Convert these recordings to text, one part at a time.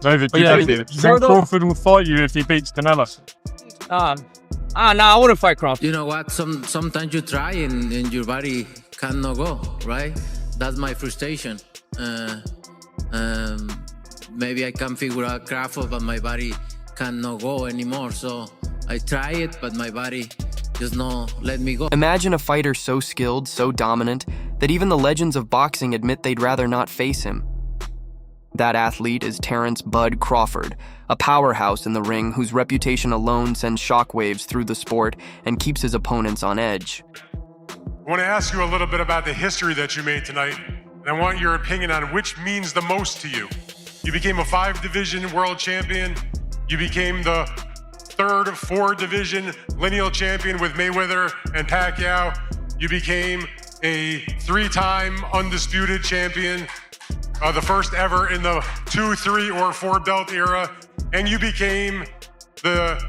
David, Yeah, do you think Crawford will fight you if he beats Canelo? No, I wouldn't fight Crawford. You know what? Sometimes you try and your body cannot go, right? That's my frustration. Maybe I can figure out Crawford, but my body cannot go anymore. So I try it, but my body just not let me go. Imagine a fighter so skilled, so dominant, that even the legends of boxing admit they'd rather not face him. That athlete is Terence "Bud" Crawford, a powerhouse in the ring whose reputation alone sends shockwaves through the sport and keeps his opponents on edge. I want to ask you a little bit about the history that you made tonight, and I want your opinion on which means the most to you. You became a 5-division world champion. You became the 3rd of 4-division lineal champion with Mayweather and Pacquiao. You became a 3-time undisputed champion, the first ever in the 2, 3, or 4 belt era. And you became the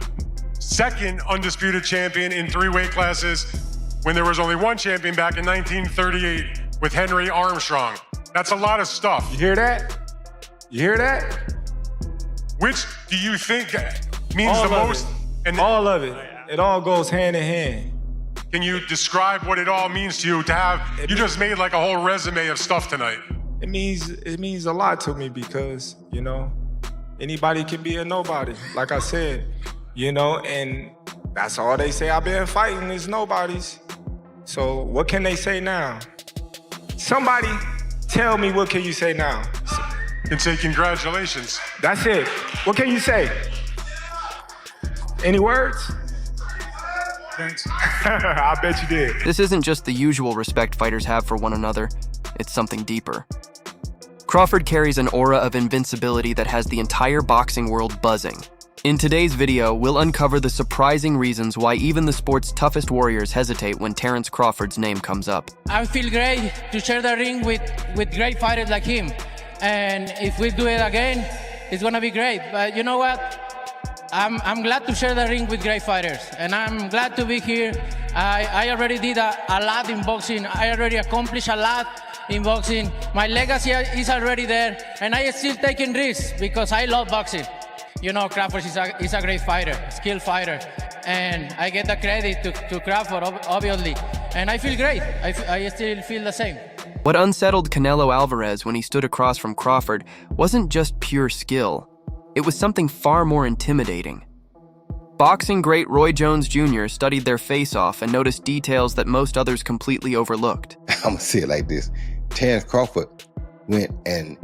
2nd undisputed champion in 3 weight classes when there was only 1 champion back in 1938 with Henry Armstrong. That's a lot of stuff. You hear that? You hear that? Which do you think means All the of most? it. And All of it. It all goes hand in hand. can you describe what it all means to you to have? You just made like a whole resume of stuff tonight. It means a lot to me because, you know, anybody can be a nobody, like I said, you know, and that's all they say I've been fighting is nobodies. So what can they say now? Somebody tell me, what can you say now? And say congratulations. That's it. What can you say? Any words? Thanks. I bet you did. This isn't just the usual respect fighters have for one another, it's something deeper. Crawford carries an aura of invincibility that has the entire boxing world buzzing. In today's video, we'll uncover the surprising reasons why even the sport's toughest warriors hesitate when Terence Crawford's name comes up. I feel great to share the ring with great fighters like him. And if we do it again, it's gonna be great. But you know what? I'm glad to share the ring with great fighters. And I'm glad to be here. I already did a lot in boxing. I already accomplished a lot in boxing. My legacy is already there. And I still taking risks because I love boxing. You know, Crawford is a great fighter, skilled fighter. And I get the credit to Crawford, obviously. And I feel great. I still feel the same. What unsettled Canelo Alvarez when he stood across from Crawford wasn't just pure skill. It was something far more intimidating. Boxing great Roy Jones Jr. studied their face-off and noticed details that most others completely overlooked. I'm gonna say it like this. Terence Crawford went and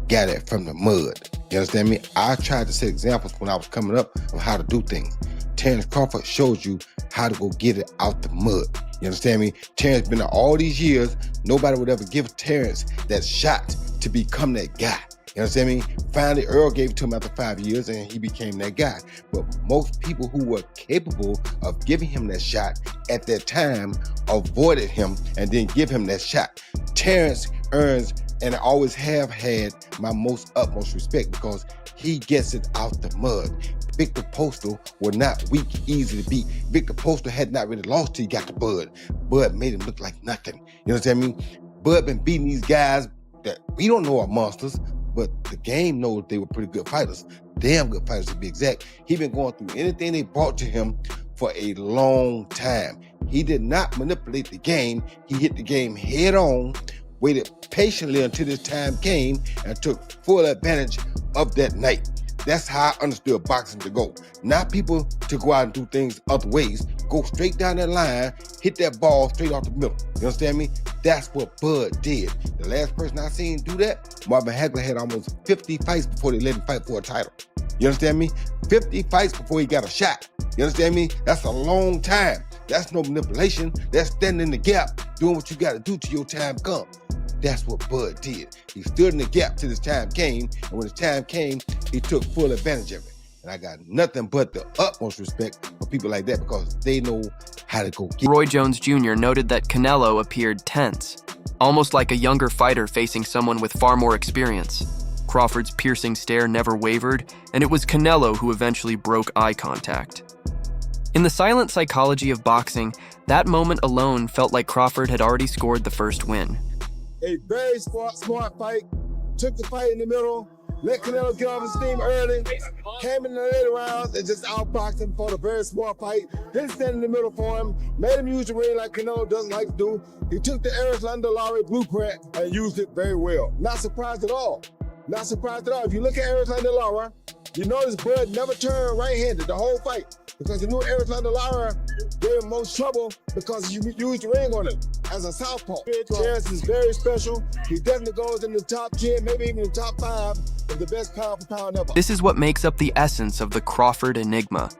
got it from the mud. You understand me? I tried to set examples when I was coming up of how to do things. Terence Crawford shows you how to go get it out the mud. You understand me? Terence been there all these years. Nobody would ever give Terence that shot to become that guy. You understand me? Finally, Earl gave it to him after 5 years and he became that guy. But most people who were capable of giving him that shot at that time avoided him and didn't give him that shot. Terence earns, and I always have had, my utmost respect because he gets it out the mud. Victor Postal was not weak, easy to beat. Victor Postal had not really lost till he got to Bud. Bud made him look like nothing. You understand me? Bud been beating these guys that we don't know are monsters, but the game knows they were pretty good fighters. Damn good fighters to be exact. He been going through anything they brought to him for a long time. He did not manipulate the game. He hit the game head on, waited patiently until his time came, and took full advantage of that night. That's how I understood boxing to go. Not people to go out and do things other ways. Go straight down that line, hit that ball straight off the middle. You understand me? That's what Bud did. The last person I seen do that, Marvin Hagler had almost 50 fights before they let him fight for a title. You understand me? 50 fights before he got a shot. You understand me? That's a long time. That's no manipulation. That's standing in the gap, doing what you got to do till your time comes. That's what Bud did. He stood in the gap till his time came, and when his time came, he took full advantage of it. And I got nothing but the utmost respect for people like that because they know how to go get it. Roy Jones Jr. noted that Canelo appeared tense, almost like a younger fighter facing someone with far more experience. Crawford's piercing stare never wavered, and it was Canelo who eventually broke eye contact. In the silent psychology of boxing, that moment alone felt like Crawford had already scored the first win. A very smart fight. Took the fight in the middle. let Canelo get off his steam early, came in the later rounds and just outboxed him for the very smart fight. Then stand in the middle for him, made him use the ring like Canelo doesn't like to do. He took the Erislandy Lara blueprint and used it very well. Not surprised at all. Not surprised at all. If you look at Erislandy Lara, you notice Bud never turned right-handed the whole fight because he knew Erislandy Lara gave him most trouble because you used the ring on him as a southpaw. Terence is very special. He definitely goes in the top 10, maybe even the top 5 of the best pound-for-pound ever. This is what makes up the essence of the Crawford enigma.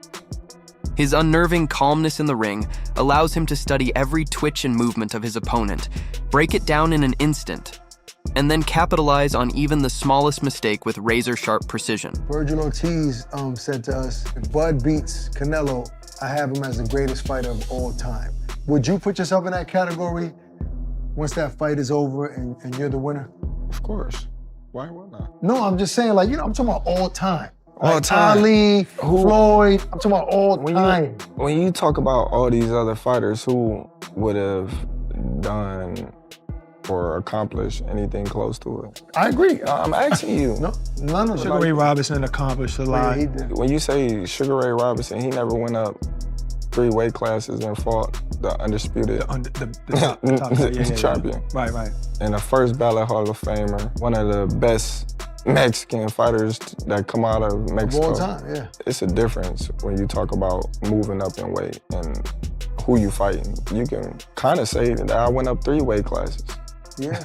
His unnerving calmness in the ring allows him to study every twitch and movement of his opponent, break it down in an instant, and then capitalize on even the smallest mistake with razor-sharp precision. Virgil Ortiz said to us, if Bud beats Canelo, I have him as the greatest fighter of all time. Would you put yourself in that category once that fight is over and you're the winner? Of course. Why not? No, I'm just saying, like, I'm talking about all time. All time. Ali, Floyd, I'm talking about all time. When you talk about all these other fighters, who would have done or accomplished anything close to it? I agree. I'm asking you. No, none of them. Sugar Ray Robinson accomplished a lot. Yeah, he did. When you say Sugar Ray Robinson, he never went up 3 weight classes and fought the undisputed the champion. Right. And the first ballot Hall of Famer, one of the best Mexican fighters that come out of Mexico. Of all time, yeah. It's a difference when you talk about moving up in weight and who you fighting. You can kind of say that I went up 3 weight classes. Yeah.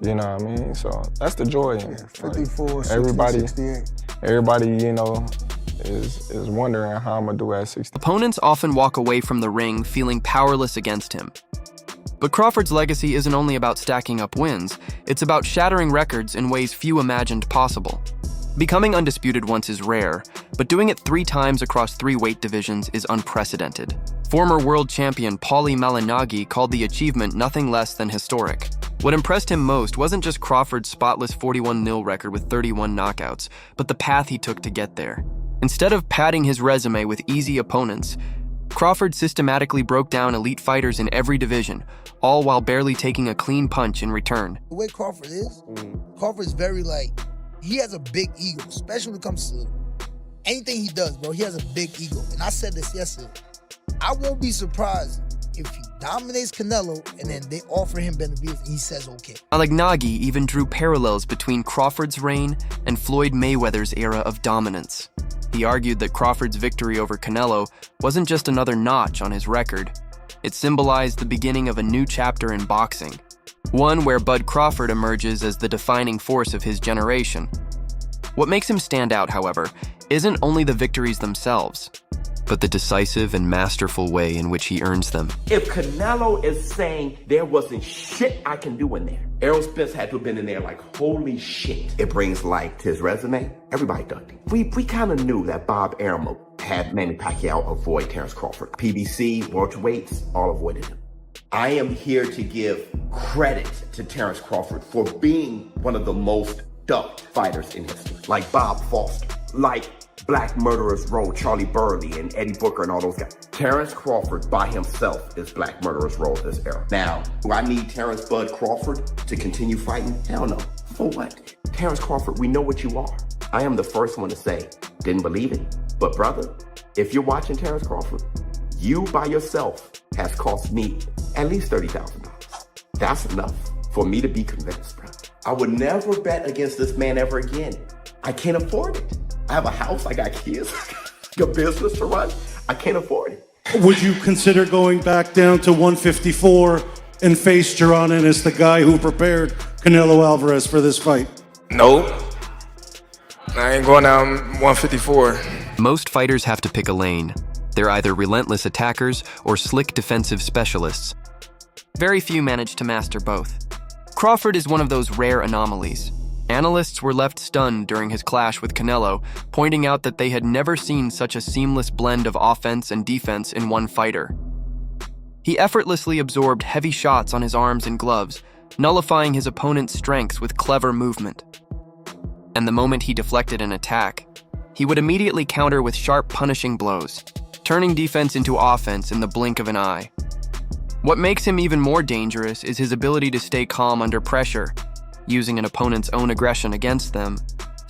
You know what I mean? So that's the joy in it. 54, like, 60, everybody, 68. Everybody, is wondering how I'm gonna do at 60. Opponents often walk away from the ring feeling powerless against him. But Crawford's legacy isn't only about stacking up wins, it's about shattering records in ways few imagined possible. Becoming undisputed once is rare, but doing it 3 times across 3 weight divisions is unprecedented. Former world champion Paulie Malignaggi called the achievement nothing less than historic. What impressed him most wasn't just Crawford's spotless 41-0 record with 31 knockouts, but the path he took to get there. Instead of padding his resume with easy opponents, Crawford systematically broke down elite fighters in every division, all while barely taking a clean punch in return. The way Crawford is, Crawford's very he has a big ego, especially when it comes to anything he does, bro. He has a big ego. And I said this yesterday. I won't be surprised if he dominates Canelo and then they offer him Benavidez and he says okay. Malignaggi even drew parallels between Crawford's reign and Floyd Mayweather's era of dominance. He argued that Crawford's victory over Canelo wasn't just another notch on his record. It symbolized the beginning of a new chapter in boxing, one where Bud Crawford emerges as the defining force of his generation. What makes him stand out, however, isn't only the victories themselves, but the decisive and masterful way in which he earns them. If Canelo is saying there wasn't shit I can do in there, Errol Spence had to have been in there like, holy shit. It brings light to his resume. Everybody ducked him. We kind of knew that Bob Arum had Manny Pacquiao avoid Terence Crawford. PBC, welterweights, all avoided him. I am here to give credit to Terence Crawford for being one of the most ducked fighters in history. Like Bob Foster, like Black Murderers Row, Charlie Burley and Eddie Booker and all those guys. Terence Crawford by himself is Black Murderers Row of this era. Now, do I need Terence Bud Crawford to continue fighting? Hell no. For what? Terence Crawford, we know what you are. I am the first one to say, didn't believe it. But brother, if you're watching Terence Crawford, you by yourself has cost me at least $30,000. That's enough for me to be convinced, bro. I would never bet against this man ever again. I can't afford it. I have a house, I got kids, a business to run. I can't afford it. Would you consider going back down to 154 and face Tirana as the guy who prepared Canelo Alvarez for this fight? Nope. I ain't going down 154. Most fighters have to pick a lane. They're either relentless attackers or slick defensive specialists. Very few manage to master both. Crawford is one of those rare anomalies. Analysts were left stunned during his clash with Canelo, pointing out that they had never seen such a seamless blend of offense and defense in one fighter. He effortlessly absorbed heavy shots on his arms and gloves, nullifying his opponent's strengths with clever movement. And the moment he deflected an attack, he would immediately counter with sharp, punishing blows, turning defense into offense in the blink of an eye. What makes him even more dangerous is his ability to stay calm under pressure, using an opponent's own aggression against them,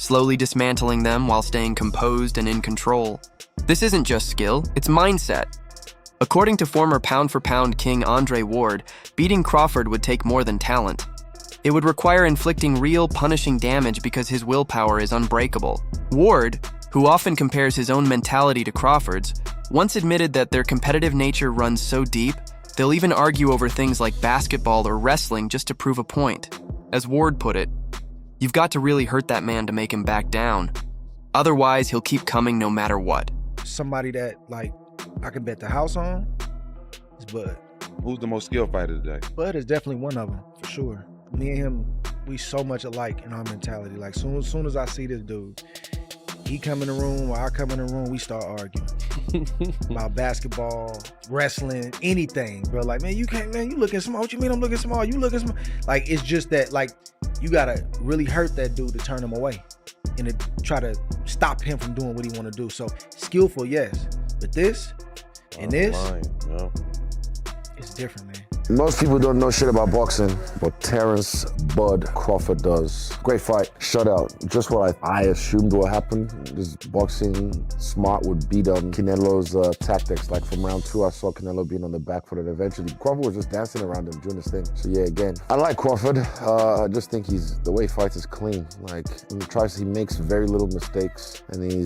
slowly dismantling them while staying composed and in control. This isn't just skill, it's mindset. According to former pound-for-pound king Andre Ward, beating Crawford would take more than talent. It would require inflicting real, punishing damage because his willpower is unbreakable. Ward, who often compares his own mentality to Crawford's, once admitted that their competitive nature runs so deep, they'll even argue over things like basketball or wrestling just to prove a point. As Ward put it, "You've got to really hurt that man to make him back down. Otherwise, he'll keep coming no matter what." Somebody that, like, I can bet the house on is Bud. Who's the most skilled fighter today? Bud is definitely one of them, for sure. Me and him, we so much alike in our mentality. Like, soon as I see this dude, he come in the room or I come in the room, we start arguing about basketball, wrestling, anything, bro. Like, man, you can't, man, you looking small. What you mean I'm looking small? You looking small. Like, it's just that, like, you gotta really hurt that dude to turn him away and to try to stop him from doing what he want to do. So, skillful, yes. But this and this, it's different, man. Most people don't know shit about boxing, but Terence Bud Crawford does. Great fight, shutout. Just what I assumed would happen. This boxing smart would beat Canelo's tactics. Like from round 2, I saw Canelo being on the back foot, and eventually Crawford was just dancing around him, doing his thing. So yeah, again, I like Crawford. I just think the way he fights is clean. Like he makes very little mistakes, and he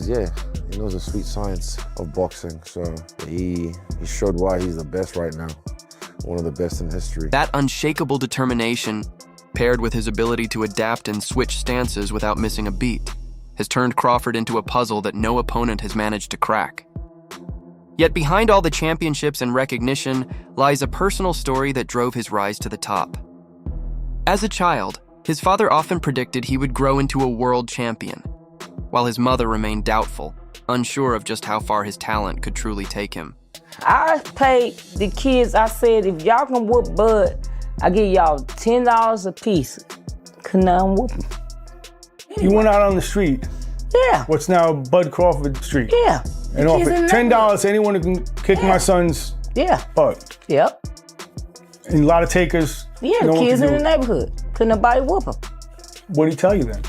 knows the sweet science of boxing. So he showed why he's the best right now. One of the best in history. That unshakable determination, paired with his ability to adapt and switch stances without missing a beat, has turned Crawford into a puzzle that no opponent has managed to crack. Yet behind all the championships and recognition lies a personal story that drove his rise to the top. As a child, his father often predicted he would grow into a world champion, while his mother remained doubtful, unsure of just how far his talent could truly take him. I paid the kids, I said, if y'all can whoop Bud, I give y'all $10 a piece. Couldn't whoop him. You went out on the street. Yeah. What's now Bud Crawford Street. Yeah. And offered $10 to anyone who can kick my son's butt. Yep. And a lot of takers. Yeah, no kids in the neighborhood. Couldn't nobody whoop him. What did he tell you then?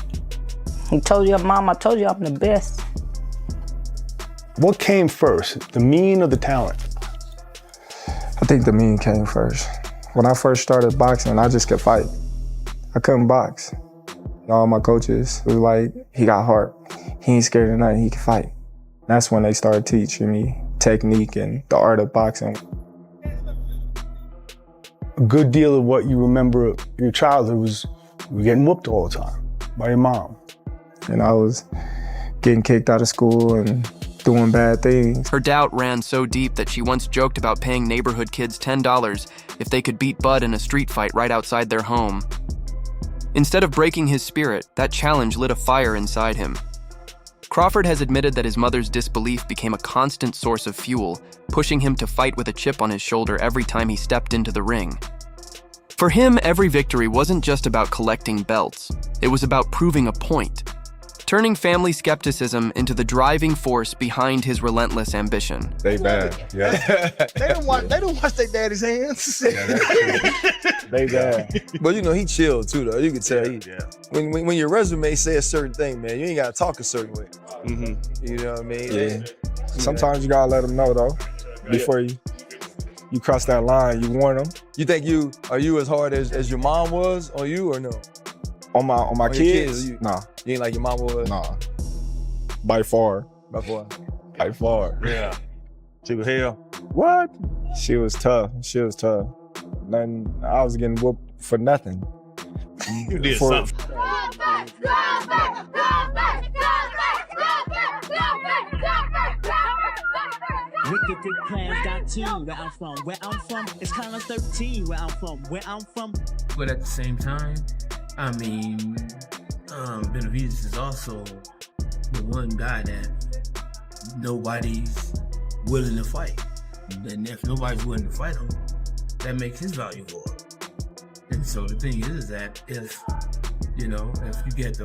He told you, Mom, I told you I'm the best. What came first, the mean or the talent? I think the mean came first. When I first started boxing, I just could fight. I couldn't box. And all my coaches was like, he got heart. He ain't scared of nothing, he can fight. That's when they started teaching me technique and the art of boxing. A good deal of what you remember of your childhood was you were getting whooped all the time by your mom. And I was getting kicked out of school and doing bad things. Her doubt ran so deep that she once joked about paying neighborhood kids $10 if they could beat Bud in a street fight right outside their home. Instead of breaking his spirit, that challenge lit a fire inside him. Crawford has admitted that his mother's disbelief became a constant source of fuel, pushing him to fight with a chip on his shoulder every time he stepped into the ring. For him, every victory wasn't just about collecting belts. It was about proving a point, turning family skepticism into the driving force behind his relentless ambition. They bad, yeah. They don't watch their daddy's hands. They bad. But you know, he chilled too, though. You can tell when your resume say a certain thing, man, you ain't gotta talk a certain way. You know what I mean? Yeah. Sometimes you gotta let them know though, before you cross that line. You warn them. You think are you as hard as your mom was on you or no? On my kids? Nah. You ain't like your mom was? Nah. By far. By far. By far. Yeah. She was hell. What? She was tough. Nothing. I was getting whooped for nothing. You did something. Wicked plans got two. Where I'm from, it's kind of 13. Where I'm from. But at the same time, I mean, Benavidez is also the one guy that nobody's willing to fight. And if nobody's willing to fight him, that makes his value go up. And so the thing is that if you get the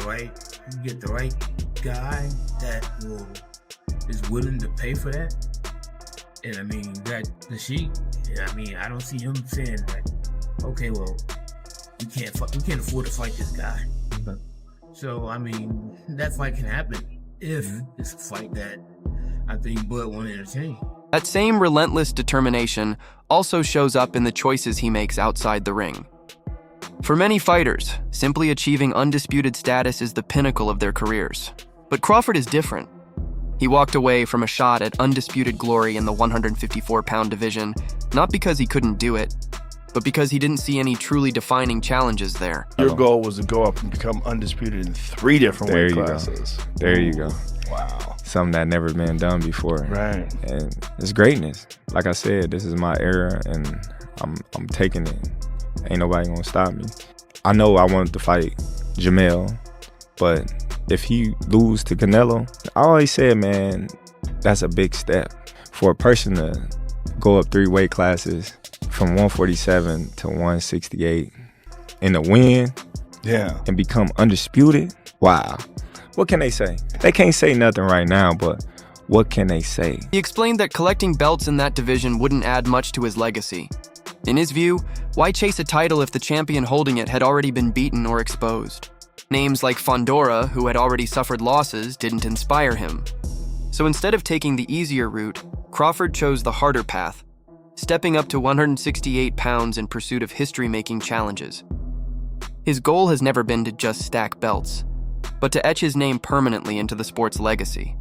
right guy that is willing to pay for that, and I mean that the Sheik, I don't see him saying like, okay, well, we can't afford to fight this guy. So, I mean, that fight can happen if it's a fight that I think Bud won't entertain. That same relentless determination also shows up in the choices he makes outside the ring. For many fighters, simply achieving undisputed status is the pinnacle of their careers. But Crawford is different. He walked away from a shot at undisputed glory in the 154-pound division, not because he couldn't do it, but because he didn't see any truly defining challenges there. Your goal was to go up and become undisputed in 3 different weight classes. There you go. Wow. Something that never been done before. Right. And it's greatness. Like I said, this is my era, and I'm taking it. Ain't nobody gonna stop me. I know I wanted to fight Jamel, but if he lose to Canelo, I always said, man, that's a big step. For a person to go up 3 weight classes from 147 to 168 and to win and become undisputed, wow. What can they say? They can't say nothing right now, but what can they say? He explained that collecting belts in that division wouldn't add much to his legacy. In his view, why chase a title if the champion holding it had already been beaten or exposed? Names like Fondora, who had already suffered losses, didn't inspire him. So instead of taking the easier route, Crawford chose the harder path, stepping up to 168 pounds in pursuit of history-making challenges. His goal has never been to just stack belts, but to etch his name permanently into the sport's legacy.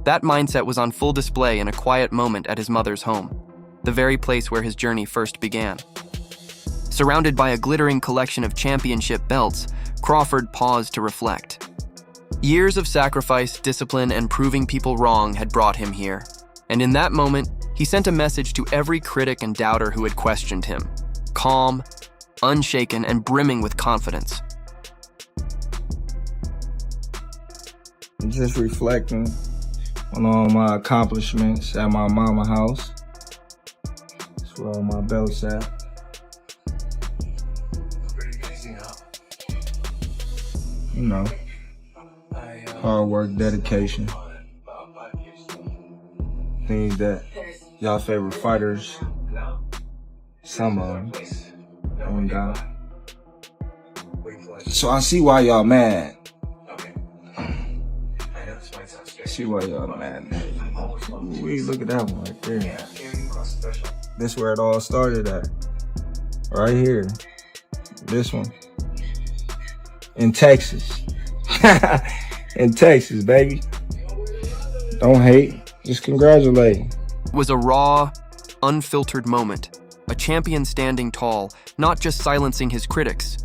That mindset was on full display in a quiet moment at his mother's home, the very place where his journey first began. Surrounded by a glittering collection of championship belts, Crawford paused to reflect. Years of sacrifice, discipline, and proving people wrong had brought him here. And in that moment, he sent a message to every critic and doubter who had questioned him. Calm, unshaken, and brimming with confidence. Just reflecting on all my accomplishments at my mama house. That's where all my belts at. You know, hard work, dedication. Things that y'all favorite fighters, some of them, don't got. So I see why y'all mad. See why y'all mad. We look at that one right there. This where it all started at. Right here. This one. In Texas. In Texas, baby. Don't hate. Just congratulate. It was a raw, unfiltered moment. A champion standing tall, not just silencing his critics,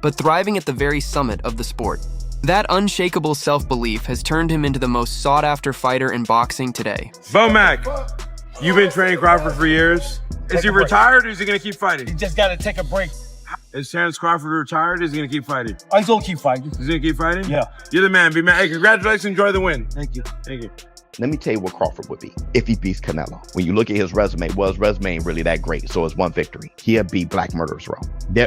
but thriving at the very summit of the sport. That unshakable self-belief has turned him into the most sought-after fighter in boxing today. Vomac, you've been training Crawford for years. Is he retired or is he going to keep fighting? He just got to take a break. Is Terence Crawford retired or is he going to keep fighting? Oh, he's going to keep fighting. He's going to keep fighting? Yeah. You're the man, B-man. Hey, congratulations. Enjoy the win. Thank you. Thank you. Let me tell you what Crawford would be if he beats Canelo. When you look at his resume, well, his resume ain't really that great, so it's one victory. He'll beat Black Murderers Row.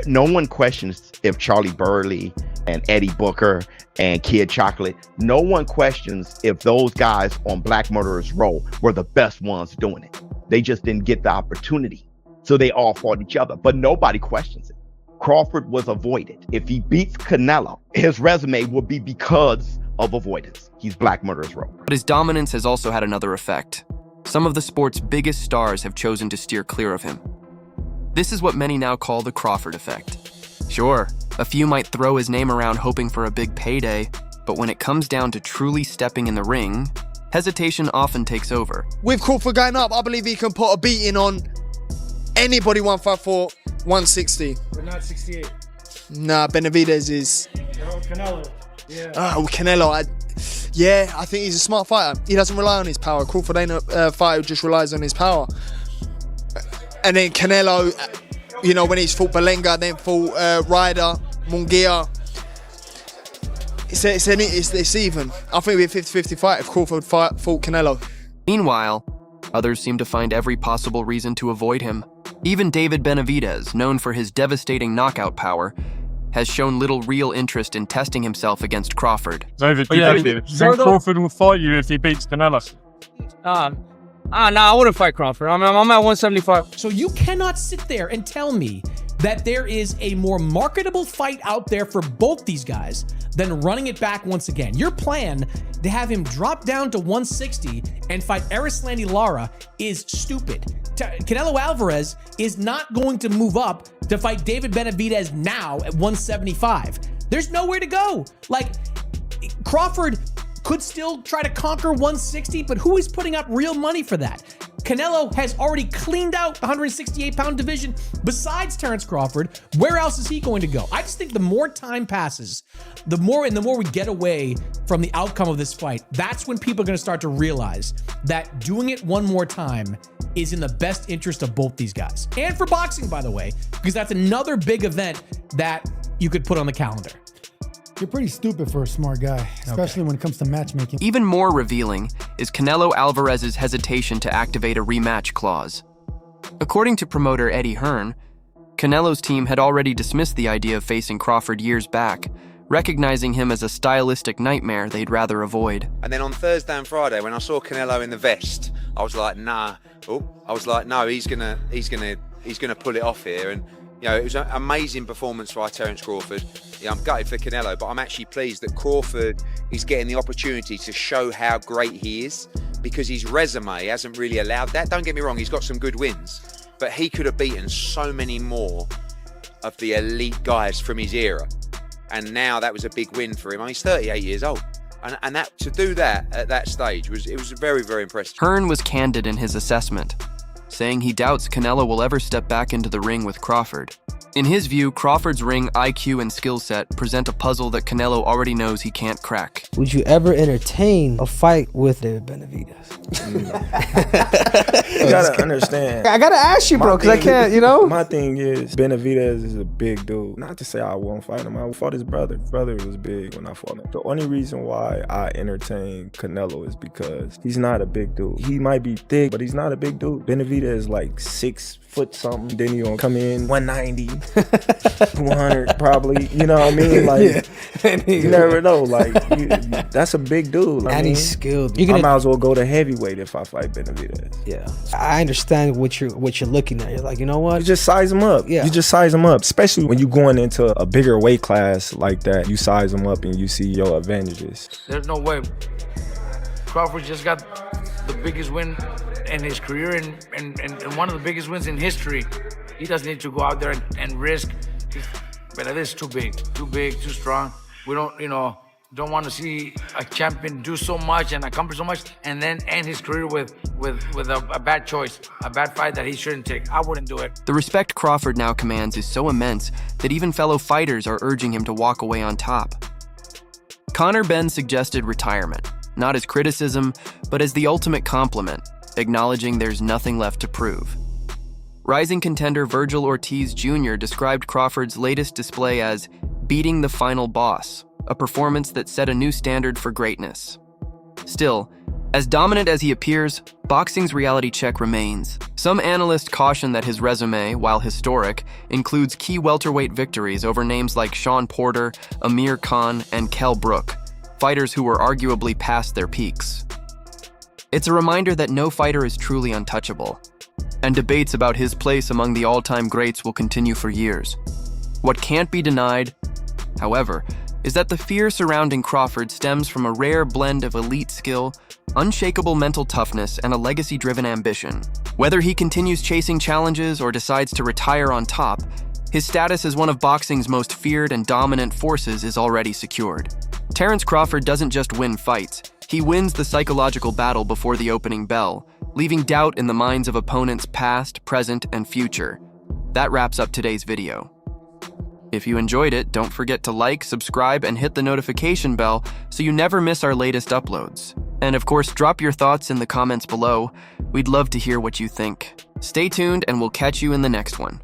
No one questions if Charlie Burley and Eddie Booker and Kid Chocolate, no one questions if those guys on Black Murderers Row were the best ones doing it. They just didn't get the opportunity, so they all fought each other, but nobody questions it. Crawford was avoided. If he beats Canelo, his resume will be because of avoidance. He's Black Murderers Row. But his dominance has also had another effect. Some of the sport's biggest stars have chosen to steer clear of him. This is what many now call the Crawford effect. Sure, a few might throw his name around hoping for a big payday, but when it comes down to truly stepping in the ring, hesitation often takes over. With Crawford going up, I believe he can put a beating on anybody 154, 160. But not 68. Nah, Benavidez is... Canelo. Yeah. Oh, Canelo. I think he's a smart fighter. He doesn't rely on his power. Crawford ain't a fighter who just relies on his power. And then Canelo, you know, when he's fought Belenga, then fought Ryder, Munguia. It's even. I think it'd be a 50-50 fight if Crawford fought Canelo. Meanwhile, others seem to find every possible reason to avoid him. Even David Benavidez, known for his devastating knockout power, has shown little real interest in testing himself against Crawford. David, Crawford will fight you if he beats Canelo. Nah, I wouldn't fight Crawford. I'm at 175. So you cannot sit there and tell me that there is a more marketable fight out there for both these guys than running it back once again. Your plan to have him drop down to 160 and fight Erislandy Lara is stupid. Canelo Alvarez is not going to move up to fight David Benavidez now at 175. There's nowhere to go. Like, Crawford could still try to conquer 160, but who is putting up real money for that? Canelo has already cleaned out the 168-pound division. Besides Terence Crawford, where else is he going to go? I just think the more time passes, the more we get away from the outcome of this fight, that's when people are going to start to realize that doing it one more time is in the best interest of both these guys. And for boxing, by the way, because that's another big event that you could put on the calendar. You're pretty stupid for a smart guy, especially when it comes to matchmaking. Even more revealing is Canelo Alvarez's hesitation to activate a rematch clause. According to promoter Eddie Hearn, Canelo's team had already dismissed the idea of facing Crawford years back, recognizing him as a stylistic nightmare they'd rather avoid. And then on Thursday and Friday, when I saw Canelo in the vest, I was like, nah. No, he's gonna pull it off here. And it was an amazing performance by Terence Crawford. Yeah, I'm gutted for Canelo, but I'm actually pleased that Crawford is getting the opportunity to show how great he is, because his resume hasn't really allowed that. Don't get me wrong, he's got some good wins, but he could have beaten so many more of the elite guys from his era. And now that was a big win for him. He's 38 years old. And that, to do that at that stage was very, very impressive. Hearn was candid in his assessment, saying he doubts Canelo will ever step back into the ring with Crawford. In his view, Crawford's ring IQ and skill set present a puzzle that Canelo already knows he can't crack. Would you ever entertain a fight with David Benavidez? You gotta understand. I gotta ask you, bro, because I can't, My thing is, Benavidez is a big dude. Not to say I won't fight him. I fought his brother. His brother was big when I fought him. The only reason why I entertain Canelo is because he's not a big dude. He might be thick, but he's not a big dude. Benavidez is like 6 foot something. Then you gonna come in 190, 200 probably. You know what I mean? Like, you never know. Like, that's a big dude. And he's skilled. I might as well go to heavyweight if I fight Benavidez. Yeah, I understand what you're looking at. You're like, you know what? You just size him up. Yeah, you just size him up. Especially when you're going into a bigger weight class like that. You size him up and you see your advantages. There's no way. Crawford just got the biggest win in his career and one of the biggest wins in history. He doesn't need to go out there and risk. But it is too big, too strong. We don't want to see a champion do so much and accomplish so much and then end his career with a bad choice, a bad fight that he shouldn't take. I wouldn't do it. The respect Crawford now commands is so immense that even fellow fighters are urging him to walk away on top. Conor Benn suggested retirement, not as criticism, but as the ultimate compliment, acknowledging there's nothing left to prove. Rising contender Virgil Ortiz Jr. described Crawford's latest display as beating the final boss, a performance that set a new standard for greatness. Still, as dominant as he appears, boxing's reality check remains. Some analysts caution that his resume, while historic, includes key welterweight victories over names like Sean Porter, Amir Khan, and Kell Brook, fighters who were arguably past their peaks. It's a reminder that no fighter is truly untouchable, and debates about his place among the all-time greats will continue for years. What can't be denied, however, is that the fear surrounding Crawford stems from a rare blend of elite skill, unshakable mental toughness, and a legacy-driven ambition. Whether he continues chasing challenges or decides to retire on top, his status as one of boxing's most feared and dominant forces is already secured. Terence Crawford doesn't just win fights, he wins the psychological battle before the opening bell, leaving doubt in the minds of opponents past, present, and future. That wraps up today's video. If you enjoyed it, don't forget to like, subscribe, and hit the notification bell so you never miss our latest uploads. And of course, drop your thoughts in the comments below. We'd love to hear what you think. Stay tuned and we'll catch you in the next one.